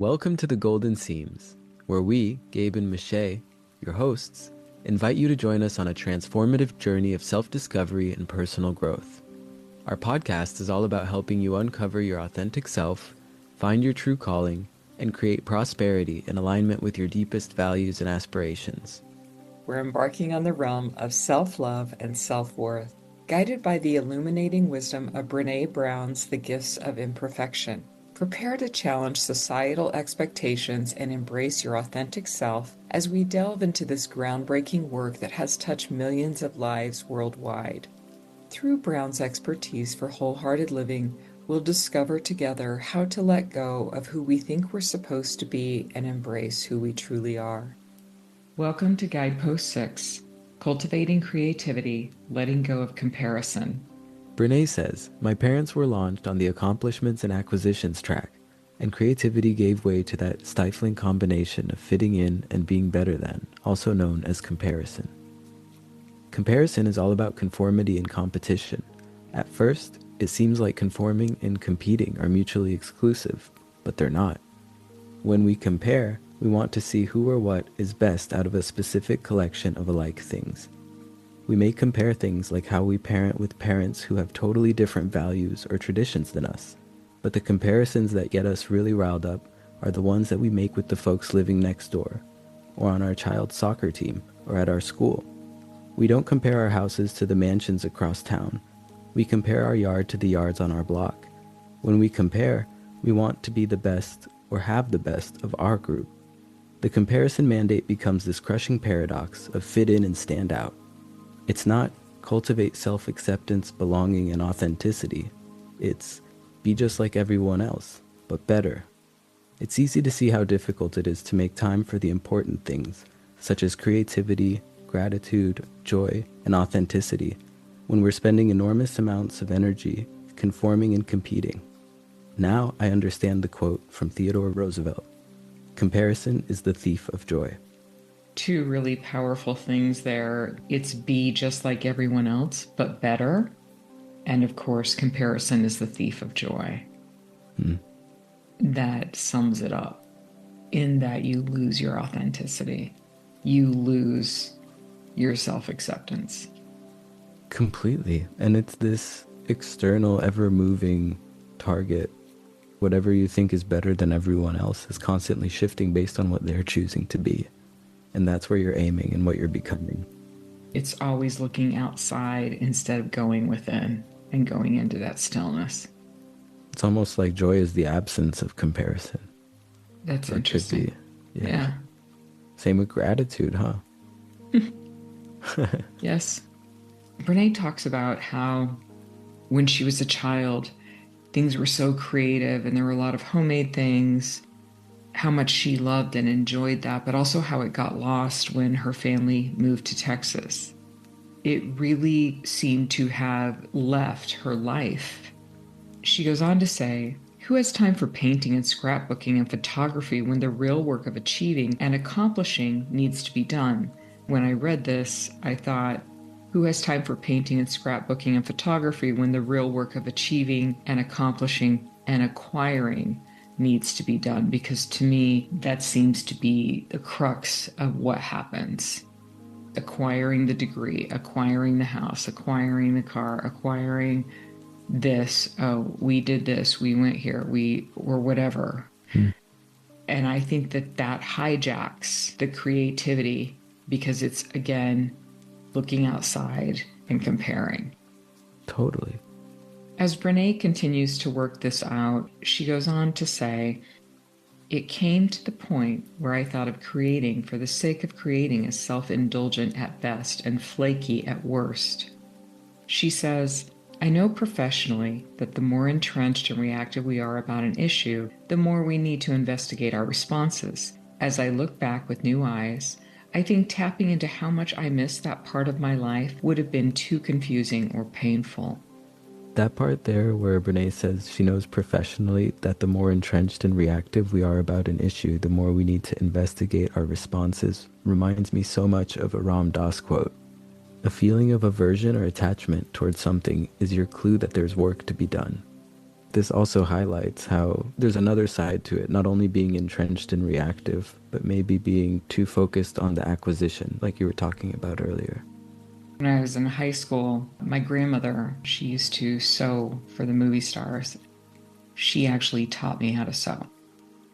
Welcome to the Golden Seams, where we, Gabe and Michae, your hosts, invite you to join us on a transformative journey of self-discovery and personal growth. Our podcast is all about helping you uncover your authentic self, find your true calling, and create prosperity in alignment with your deepest values and aspirations. We're embarking on the realm of self-love and self-worth, guided by the illuminating wisdom of Brené Brown's The Gifts of Imperfection. Prepare to challenge societal expectations and embrace your authentic self as we delve into this groundbreaking work that has touched millions of lives worldwide. Through Brown's expertise for wholehearted living, we'll discover together how to let go of who we think we're supposed to be and embrace who we truly are. Welcome to Guidepost 6, Cultivating Creativity, Letting Go of Comparison. Brené says, "My parents were launched on the accomplishments and acquisitions track, and creativity gave way to that stifling combination of fitting in and being better than, also known as comparison." Comparison is all about conformity and competition. At first, it seems like conforming and competing are mutually exclusive, but they're not. When we compare, we want to see who or what is best out of a specific collection of alike things. We may compare things like how we parent with parents who have totally different values or traditions than us, but the comparisons that get us really riled up are the ones that we make with the folks living next door, or on our child's soccer team, or at our school. We don't compare our houses to the mansions across town. We compare our yard to the yards on our block. When we compare, we want to be the best or have the best of our group. The comparison mandate becomes this crushing paradox of fit in and stand out. It's not cultivate self-acceptance, belonging, and authenticity. It's be just like everyone else, but better. It's easy to see how difficult it is to make time for the important things, such as creativity, gratitude, joy, and authenticity, when we're spending enormous amounts of energy conforming and competing. Now I understand the quote from Theodore Roosevelt: "Comparison is the thief of joy." Two really powerful things there. It's be just like everyone else, but better. And of course, comparison is the thief of joy. That sums it up in that you lose your authenticity. You lose your self-acceptance. Completely. And it's this external, ever-moving target. Whatever you think is better than everyone else is constantly shifting based on what they're choosing to be. And that's where you're aiming and what you're becoming. It's always looking outside instead of going within and going into that stillness. It's almost like joy is the absence of comparison. That's interesting. Yeah. Same with gratitude, huh? Yes. Brené talks about how when she was a child, things were so creative and there were a lot of homemade things, how much she loved and enjoyed that, but also how it got lost when her family moved to Texas. It really seemed to have left her life. She goes on to say, "Who has time for painting and scrapbooking and photography when the real work of achieving and accomplishing needs to be done?" When I read this, I thought, who has time for painting and scrapbooking and photography when the real work of achieving and accomplishing and acquiring needs to be done? Because to me, that seems to be the crux of what happens. Acquiring the degree, acquiring the house, acquiring the car, acquiring this. Oh, we did this, we went here, or whatever. And I think that hijacks the creativity because it's, again, looking outside and comparing. Totally. As Brené continues to work this out, she goes on to say, "It came to the point where I thought of creating for the sake of creating as self-indulgent at best and flaky at worst." She says, "I know professionally that the more entrenched and reactive we are about an issue, the more we need to investigate our responses. As I look back with new eyes, I think tapping into how much I missed that part of my life would have been too confusing or painful." That part there where Brené says she knows professionally that the more entrenched and reactive we are about an issue, the more we need to investigate our responses, reminds me so much of a Ram Dass quote. "A feeling of aversion or attachment towards something is your clue that there's work to be done." This also highlights how there's another side to it, not only being entrenched and reactive, but maybe being too focused on the acquisition, like you were talking about earlier. When I was in high school, my grandmother, she used to sew for the movie stars. She actually taught me how to sew.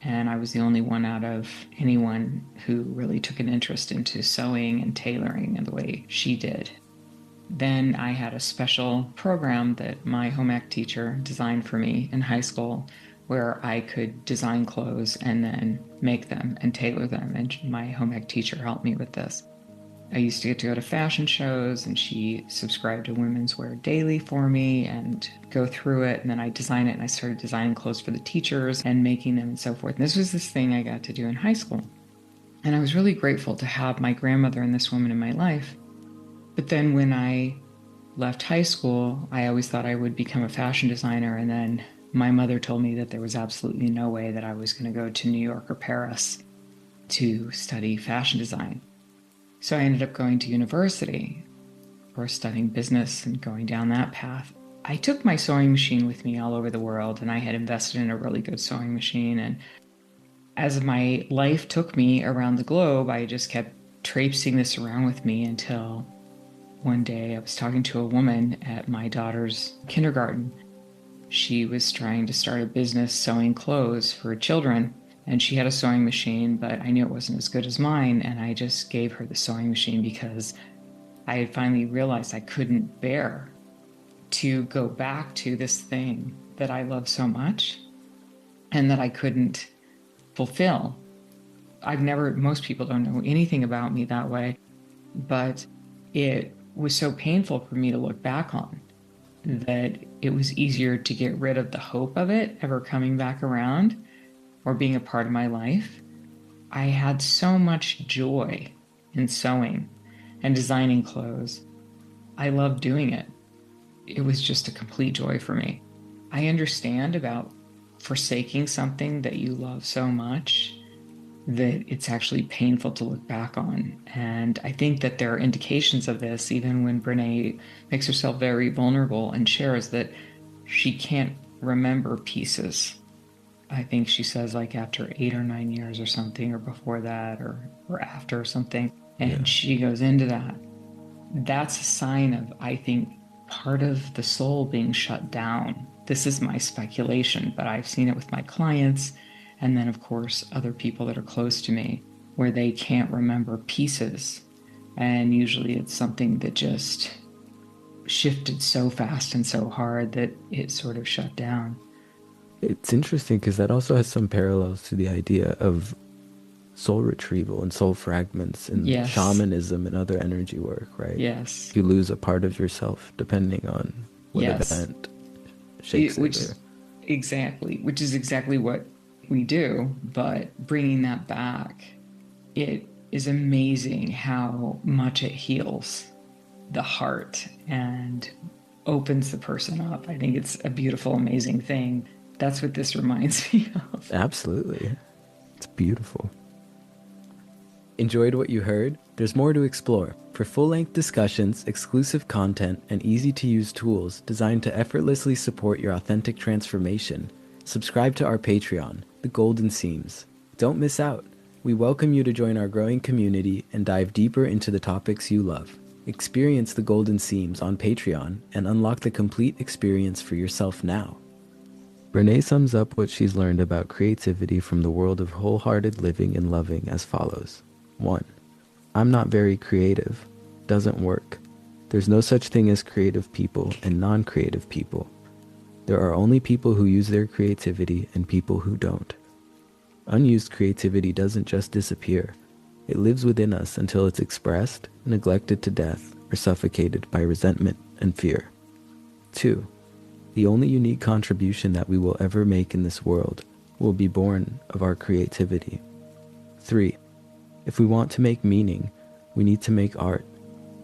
And I was the only one out of anyone who really took an interest into sewing and tailoring in the way she did. Then I had a special program that my home ec teacher designed for me in high school where I could design clothes and then make them and tailor them. And my home ec teacher helped me with this. I used to get to go to fashion shows, and she subscribed to Women's Wear Daily for me and go through it. And then I design it, and I started designing clothes for the teachers and making them and so forth. And this was this thing I got to do in high school. And I was really grateful to have my grandmother and this woman in my life. But then when I left high school, I always thought I would become a fashion designer. And then my mother told me that there was absolutely no way that I was going to go to New York or Paris to study fashion design. So I ended up going to university or studying business and going down that path. I took my sewing machine with me all over the world, and I had invested in a really good sewing machine. And as my life took me around the globe, I just kept traipsing this around with me until one day I was talking to a woman at my daughter's kindergarten. She was trying to start a business sewing clothes for children. And she had a sewing machine, but I knew it wasn't as good as mine. And I just gave her the sewing machine because I had finally realized I couldn't bear to go back to this thing that I love so much and that I couldn't fulfill. Most people don't know anything about me that way, but it was so painful for me to look back on that it was easier to get rid of the hope of it ever coming back around or being a part of my life. I had so much joy in sewing and designing clothes. I loved doing it. It was just a complete joy for me. I understand about forsaking something that you love so much that it's actually painful to look back on. And I think that there are indications of this, even when Brené makes herself very vulnerable and shares that she can't remember pieces. I think she says like after 8 or 9 years or something, or before that, or after or something. And Yeah. she goes into that. That's a sign of, I think, part of the soul being shut down. This is my speculation, but I've seen it with my clients. And then, of course, other people that are close to me where they can't remember pieces. And usually it's something that just shifted so fast and so hard that it sort of shut down. It's interesting because that also has some parallels to the idea of soul retrieval and soul fragments and Yes. shamanism and other energy work, right? Yes. You lose a part of yourself depending on what Yes. event shakes it. Or, Which is exactly what we do. But bringing that back, it is amazing how much it heals the heart and opens the person up. I think it's a beautiful, amazing thing. That's what this reminds me of. absolutely. It's beautiful. Enjoyed what you heard? There's more to explore. For full-length discussions, exclusive content, and easy-to-use tools designed to effortlessly support your authentic transformation, subscribe to our Patreon, The Golden Seams. Don't miss out. We welcome you to join our growing community and dive deeper into the topics you love. Experience The Golden Seams on Patreon and unlock the complete experience for yourself now. Brené sums up what she's learned about creativity from the world of wholehearted living and loving as follows. 1. I'm not very creative. Doesn't work. There's no such thing as creative people and non-creative people. There are only people who use their creativity and people who don't. Unused creativity doesn't just disappear. It lives within us until it's expressed, neglected to death, or suffocated by resentment and fear. 2. The only unique contribution that we will ever make in this world will be born of our creativity. 3. If we want to make meaning, we need to make art.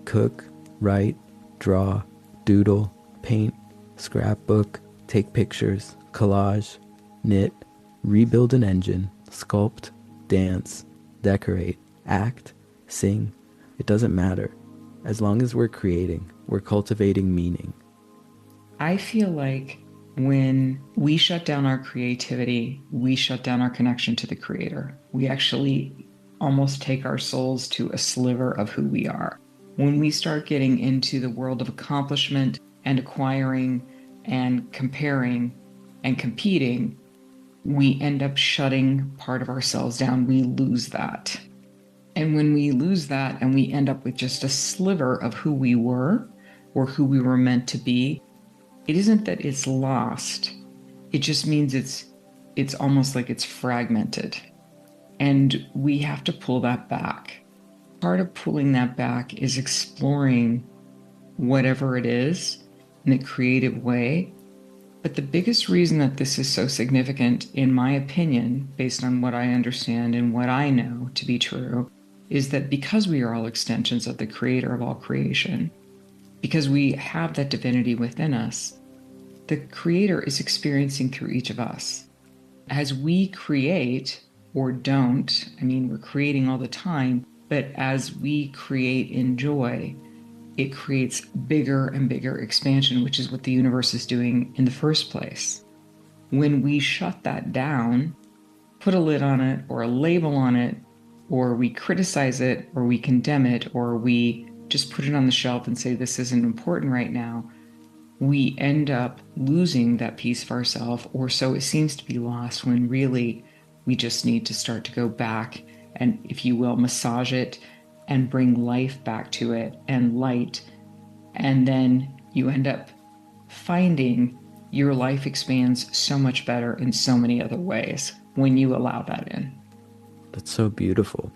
Cook, write, draw, doodle, paint, scrapbook, take pictures, collage, knit, rebuild an engine, sculpt, dance, decorate, act, sing. It doesn't matter. As long as we're creating, we're cultivating meaning. I feel like When we shut down our creativity, we shut down our connection to the creator. We actually almost take our souls to a sliver of who we are. When we start getting into the world of accomplishment and acquiring and comparing and competing, we end up shutting part of ourselves down. We lose that. And when we lose that and we end up with just a sliver of who we were or who we were meant to be, it isn't that it's lost. It just means it's almost like it's fragmented. And we have to pull that back. Part of pulling that back is exploring whatever it is in a creative way. But the biggest reason that this is so significant, in my opinion, based on what I understand and what I know to be true, is that because we are all extensions of the creator of all creation, because we have that divinity within us, the creator is experiencing through each of us. As we create or don't, I mean, we're creating all the time, but as we create in joy, it creates bigger and bigger expansion, which is what the universe is doing in the first place. When we shut that down, put a lid on it or a label on it, or we criticize it, or we condemn it, or we just put it on the shelf and say this isn't important right now, we end up losing that piece of ourselves, or so it seems to be lost, when really we just need to start to go back and, if you will, massage it and bring life back to it and light. And then you end up finding your life expands so much better in so many other ways when you allow that in. That's so beautiful.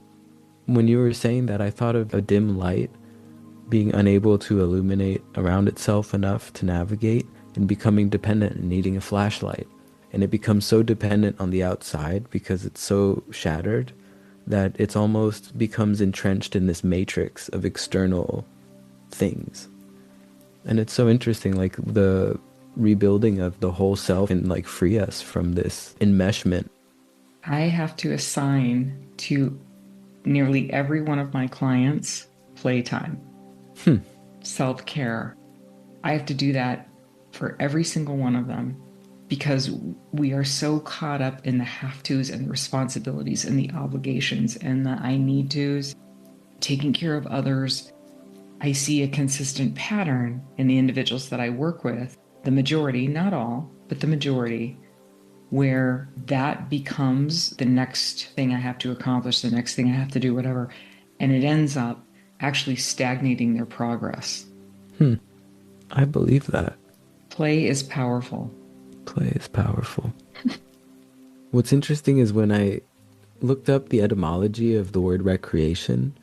When you were saying that, I thought of a dim light being unable to illuminate around itself enough to navigate and becoming dependent and needing a flashlight. And it becomes so dependent on the outside because it's so shattered that it's almost becomes entrenched in this matrix of external things. And it's so interesting, like the rebuilding of the whole self and like free us from this enmeshment. I have to assign to nearly every one of my clients playtime, self-care. I have to do that for every single one of them because we are so caught up in the have-tos and the responsibilities and the obligations and the I need tos, taking care of others. I see a consistent pattern in the individuals that I work with, the majority, not all, but the majority, where that becomes the next thing I have to accomplish, the next thing I have to do, whatever. And it ends up actually stagnating their progress. I believe that. Play is powerful. Play is powerful. What's interesting is when I looked up the etymology of the word recreation,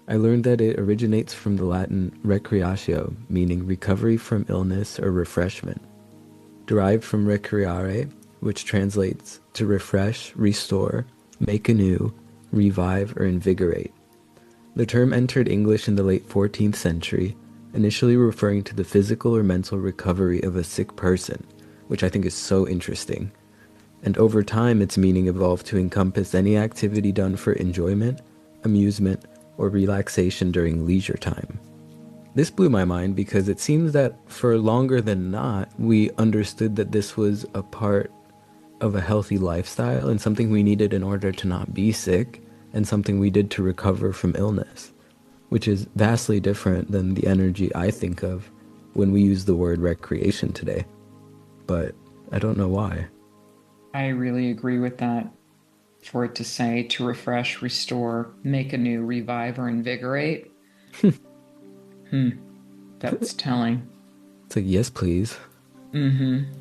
I learned that it originates from the Latin recreatio, meaning recovery from illness or refreshment, derived from recreare, which translates to refresh, restore, make anew, revive, or invigorate. The term entered English in the late 14th century, initially referring to the physical or mental recovery of a sick person, which I think is so interesting. And over time, its meaning evolved to encompass any activity done for enjoyment, amusement, or relaxation during leisure time. This blew my mind because it seems that for longer than not, we understood that this was a part of a healthy lifestyle and something we needed in order to not be sick and something we did to recover from illness, which is vastly different than the energy I think of when we use the word recreation today. But I don't know why. I really agree with that. For it to say to refresh, restore, make anew, revive, or invigorate. That's telling. It's like, yes, please. Mm-hmm.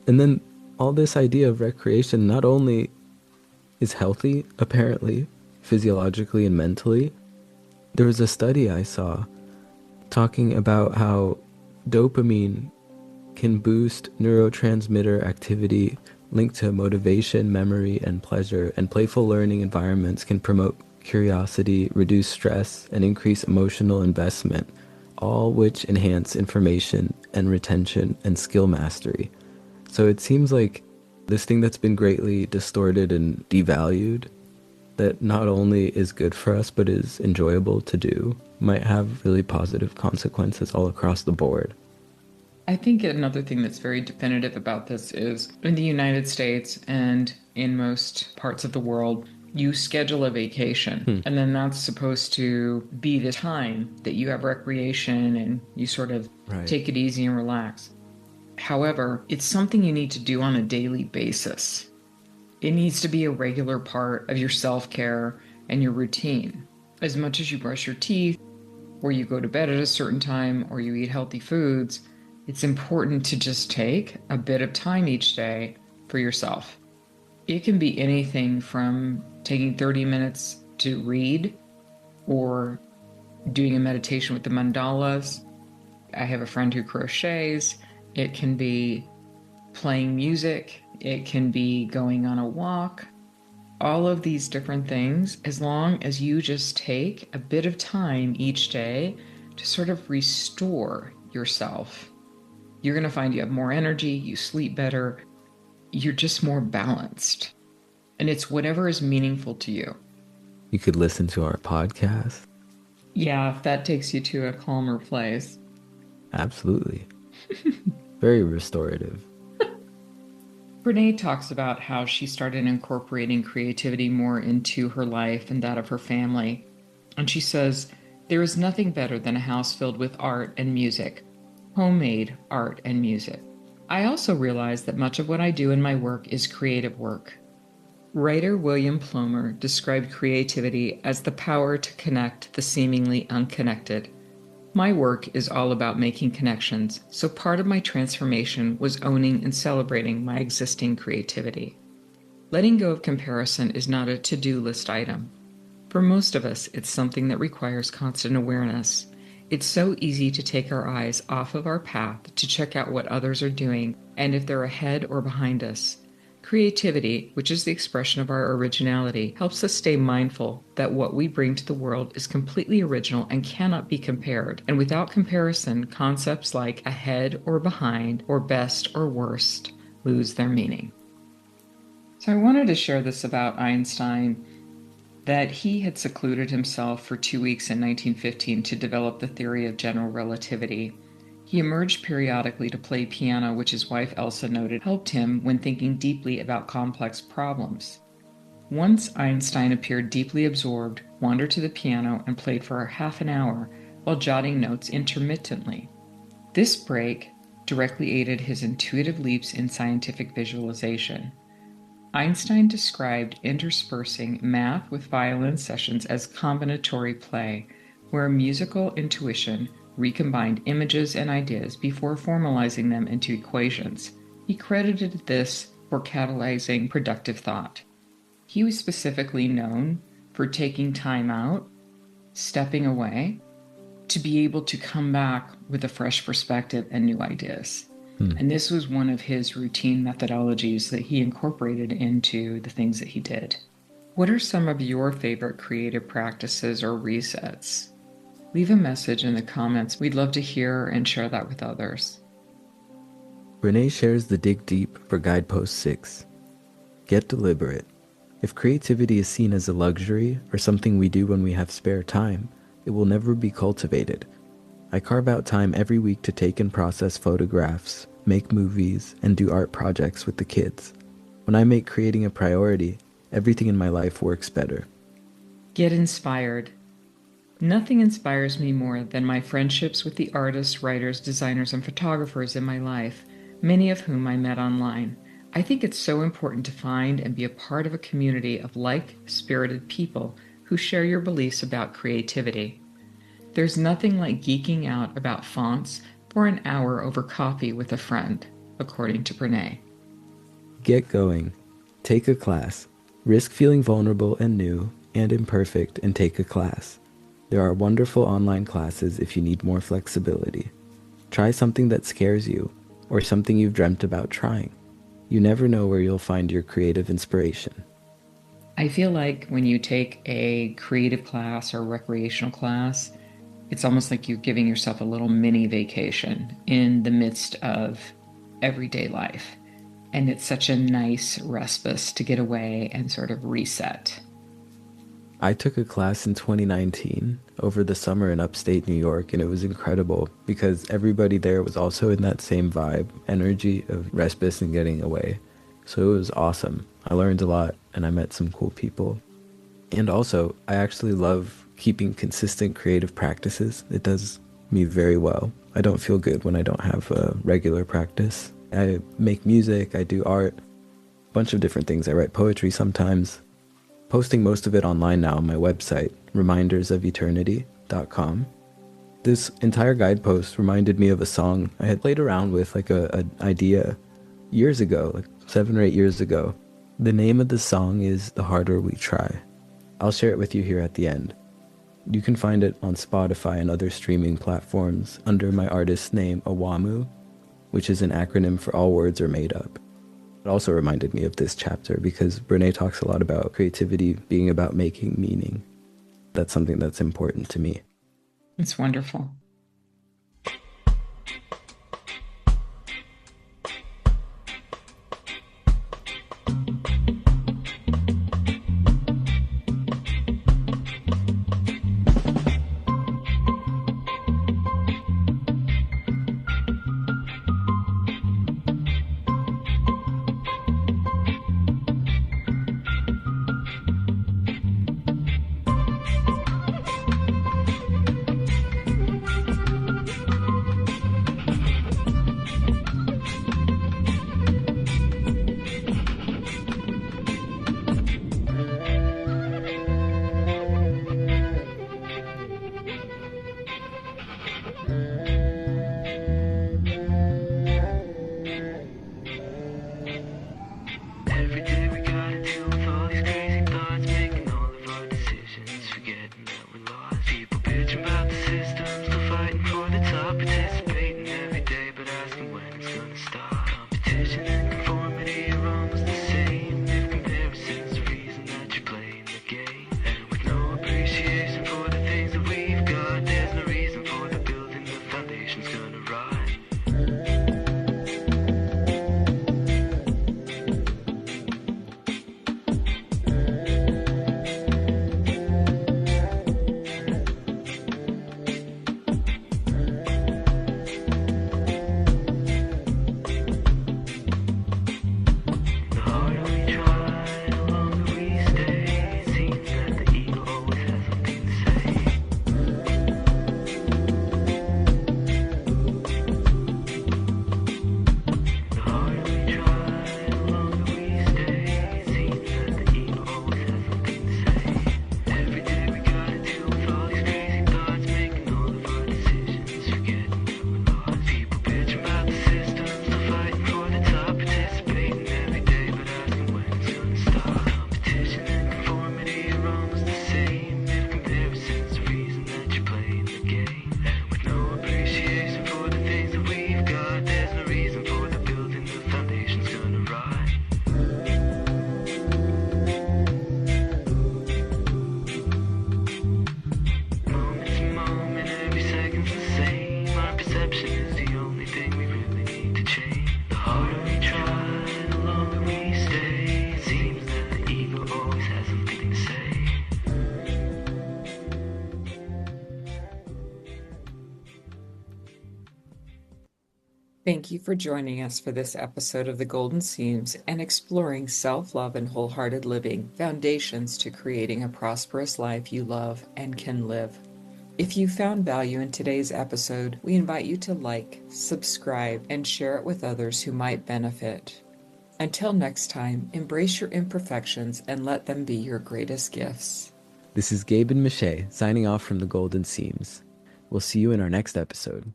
And then all this idea of recreation not only is healthy, apparently, physiologically and mentally. There was a study I saw talking about how dopamine can boost neurotransmitter activity linked to motivation, memory, and pleasure, and playful learning environments can promote curiosity, reduce stress, and increase emotional investment, all which enhance information and retention and skill mastery. So it seems like this thing that's been greatly distorted and devalued, that not only is good for us but is enjoyable to do, might have really positive consequences all across the board. I think another thing that's very definitive about this is in the United States and in most parts of the world, you schedule a vacation, Hmm. and then that's supposed to be the time that you have recreation and you sort of Right. take it easy and relax. However, it's something you need to do on a daily basis. It needs to be a regular part of your self care and your routine. As much as you brush your teeth, or you go to bed at a certain time, or you eat healthy foods, it's important to just take a bit of time each day for yourself. It can be anything from taking 30 minutes to read or doing a meditation with the mandalas. I have a friend who crochets. It can be playing music. It can be going on a walk. All of these different things, as long as you just take a bit of time each day to sort of restore yourself, you're going to find you have more energy, you sleep better, you're just more balanced. And it's whatever is meaningful to you. You could listen to our podcast. Yeah, if that takes you to a calmer place. Absolutely. Very restorative. Brené talks about how she started incorporating creativity more into her life and that of her family. And she says, there is nothing better than a house filled with art and music, homemade art and music. I also realize that much of what I do in my work is creative work. Writer William Plomer described creativity as the power to connect the seemingly unconnected. My work is all about making connections, so part of my transformation was owning and celebrating my existing creativity. Letting go of comparison is not a to-do list item. For most of us, it's something that requires constant awareness. It's so easy to take our eyes off of our path to check out what others are doing and if they're ahead or behind us. Creativity, which is the expression of our originality, helps us stay mindful that what we bring to the world is completely original and cannot be compared. And without comparison, concepts like ahead or behind or best or worst lose their meaning. So I wanted to share this about Einstein, that he had secluded himself for 2 weeks in 1915 to develop the theory of general relativity. He emerged periodically to play piano, which his wife Elsa noted helped him when thinking deeply about complex problems. Once Einstein appeared deeply absorbed, wandered to the piano, and played for half an hour while jotting notes intermittently. This break directly aided his intuitive leaps in scientific visualization. Einstein described interspersing math with violin sessions as combinatory play, where musical intuition recombined images and ideas before formalizing them into equations. He credited this for catalyzing productive thought. He was specifically known for taking time out, stepping away, to be able to come back with a fresh perspective and new ideas. And this was one of his routine methodologies that he incorporated into the things that he did. What are some of your favorite creative practices or resets? Leave a message in the comments. We'd love to hear and share that with others. Brené shares the dig deep for guidepost 6. Get deliberate. If creativity is seen as a luxury or something we do when we have spare time, it will never be cultivated. I carve out time every week to take and process photographs, make movies, and do art projects with the kids. When I make creating a priority, everything in my life works better. Get inspired. Nothing inspires me more than my friendships with the artists, writers, designers, and photographers in my life, many of whom I met online. I think it's so important to find and be a part of a community of like-spirited people who share your beliefs about creativity. There's nothing like geeking out about fonts for an hour over coffee with a friend, according to Brené. Get going. Take a class. Risk feeling vulnerable and new and imperfect and take a class. There are wonderful online classes if you need more flexibility. Try something that scares you or something you've dreamt about trying. You never know where you'll find your creative inspiration. I feel like when you take a creative class or recreational class, it's almost like you're giving yourself a little mini vacation in the midst of everyday life. And it's such a nice respite to get away and sort of reset. I took a class in 2019 over the summer in upstate New York, and it was incredible because everybody there was also in that same vibe, energy of respite and getting away. So it was awesome. I learned a lot and I met some cool people. And also, I actually love keeping consistent creative practices. It does me very well. I don't feel good when I don't have a regular practice. I make music, I do art, a bunch of different things. I write poetry sometimes. Posting most of it online now on my website, remindersofeternity.com. This entire guide post reminded me of a song I had played around with, like an idea years ago, like 7 or 8 years ago. The name of the song is The Harder We Try. I'll share it with you here at the end. You can find it on Spotify and other streaming platforms under my artist's name, Awamu, which is an acronym for All Words Are Made Up. It also reminded me of this chapter because Brené talks a lot about creativity being about making meaning. That's something that's important to me. It's wonderful. Thank you for joining us for this episode of The Golden Seams and exploring self-love and wholehearted living, foundations to creating a prosperous life you love and can live. If you found value in today's episode, we invite you to like, subscribe, and share it with others who might benefit. Until next time, embrace your imperfections and let them be your greatest gifts. This is Gabe and Michae signing off from the Golden Seams. We'll see you in our next episode.